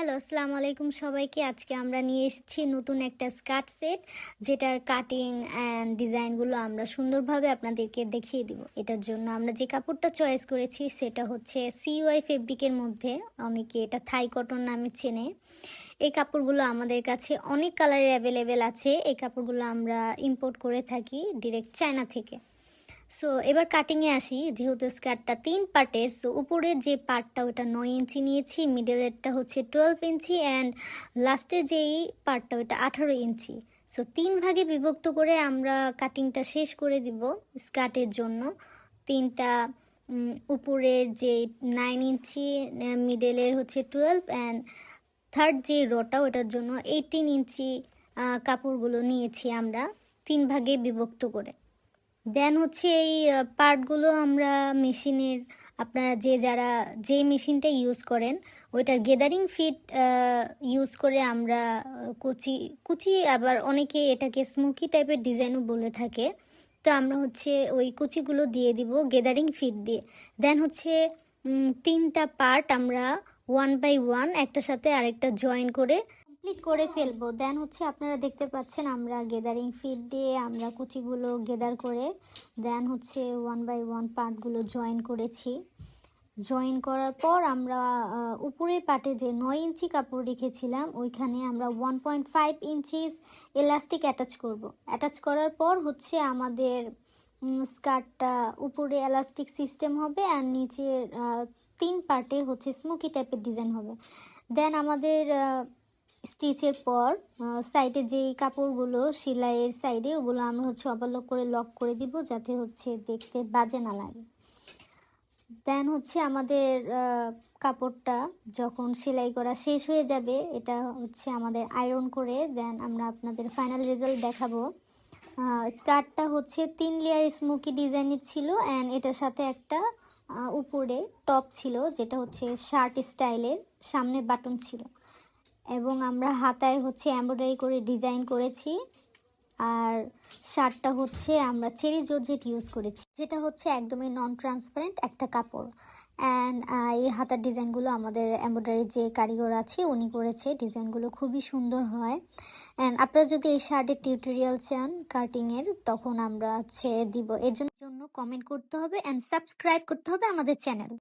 Hello, আসসালামু আলাইকুম সবাইকে। আজকে আমরা নিয়ে এসেছি নতুন একটা স্কার্ট সেট, যেটার কাটিং অ্যান্ড ডিজাইনগুলো আমরা সুন্দরভাবে আপনাদেরকে দেখিয়ে দিব। এটার জন্য আমরা যে কাপড়টা চয়েস করেছি সেটা হচ্ছে সিওয়াই ফেব্রিকের মধ্যে, অনেকে এটা থাই কটন নামে চেনে। এই কাপড়গুলো আমাদের কাছে অনেক কালারে অ্যাভেলেবেল আছে। এই কাপড়গুলো আমরা ইম্পোর্ট করে থাকি ডিরেক্ট চায়না থেকে। সো এবার কাটিংয়ে আসি। যেহেতু স্কার্টটা 3 পার্টের, সো উপরের যে পার্টটা ওটা 9 ইঞ্চি নিয়েছি, মিডলেরটা হচ্ছে 12 ইঞ্চি অ্যান্ড লাস্টের যেই পার্টটা ওটা 18 ইঞ্চি। সো 3 ভাগে বিভক্ত করে আমরা কাটিংটা শেষ করে দিব স্কার্টের জন্য। তিনটা উপরের যে 9 ইঞ্চি, মিডলের হচ্ছে 12 অ্যান্ড থার্ড যে রোটা ওটার জন্য 18 ইঞ্চি কাপড়গুলো নিয়েছি আমরা 3 ভাগে বিভক্ত করে। দেন হচ্ছে এই পার্টগুলো আমরা মেশিনের, আপনারা যারা যে মেশিনটা ইউজ করেন ওইটার গেদারিং ফিট ইউজ করে আমরা কুচি কুচি, আবার অনেকে এটাকে স্মোকি টাইপের ডিজাইনও বলে থাকে। তো আমরা হচ্ছে ওই কুচিগুলো দিয়ে দিব গেদারিং ফিট দিয়ে। দেন হচ্ছে 3টা পার্ট আমরা 1 বাই 1 একটার সাথে আরেকটা জয়েন করে কমপ্লিট করে ফেলবো। দেন হচ্ছে আপনারা দেখতে পাচ্ছেন আমরা গেদারিং ফিট দিয়ে আমরা কুচিগুলো গেদার করে দেন হচ্ছে 1 বাই 1 পার্টগুলো জয়েন করেছি। জয়েন করার পর আমরা উপরের পার্টে যে 9 ইঞ্চি কাপড় রেখেছিলাম ওইখানে আমরা 1.5 ইঞ্চিস এলাস্টিক অ্যাটাচ করব। অ্যাটাচ করার পর হচ্ছে আমাদের স্কার্টটা উপরে এলাস্টিক সিস্টেম হবে আর নিচের 3 পার্টে হচ্ছে স্মোকি টাইপের ডিজাইন হবে। দেন আমাদের স্টিচের পর সাইডে যেই কাপড়গুলো সেলাইয়ের সাইডে ওগুলো আমরা হচ্ছে ওভারলক করে লক করে দিব, যাতে হচ্ছে দেখতে বাজে না লাগে। দেন হচ্ছে আমাদের কাপড়টা যখন সেলাই করা শেষ হয়ে যাবে, এটা হচ্ছে আমাদের আয়রন করে দেন আমরা আপনাদের ফাইনাল রেজাল্ট দেখাবো। স্কার্টটা হচ্ছে 3 লেয়ার স্মোকি ডিজাইনের ছিল অ্যান্ড এটার সাথে একটা উপরে টপ ছিল যেটা হচ্ছে শার্ট স্টাইলের, সামনে বাটন ছিল এবং আমরা হাতায় হচ্ছে এমব্রয়ডারি করে ডিজাইন করেছি। আর শার্টটা হচ্ছে আমরা চেরি জর্জেট ইউজ করেছি, যেটা হচ্ছে একদমই নন ট্রান্সপারেন্ট একটা কাপড়। অ্যান্ড এই হাতার ডিজাইনগুলো আমাদের এমব্রয়ডারি যে কারিগর আছে উনি করেছে। ডিজাইনগুলো খুবই সুন্দর হয়। অ্যান্ড আপনারা যদি এই শার্টের টিউটোরিয়াল চান কাটিংয়ের, তখন আমরা হচ্ছে দিব। এর জন্য কমেন্ট করতে হবে অ্যান্ড সাবস্ক্রাইব করতে হবে আমাদের চ্যানেল।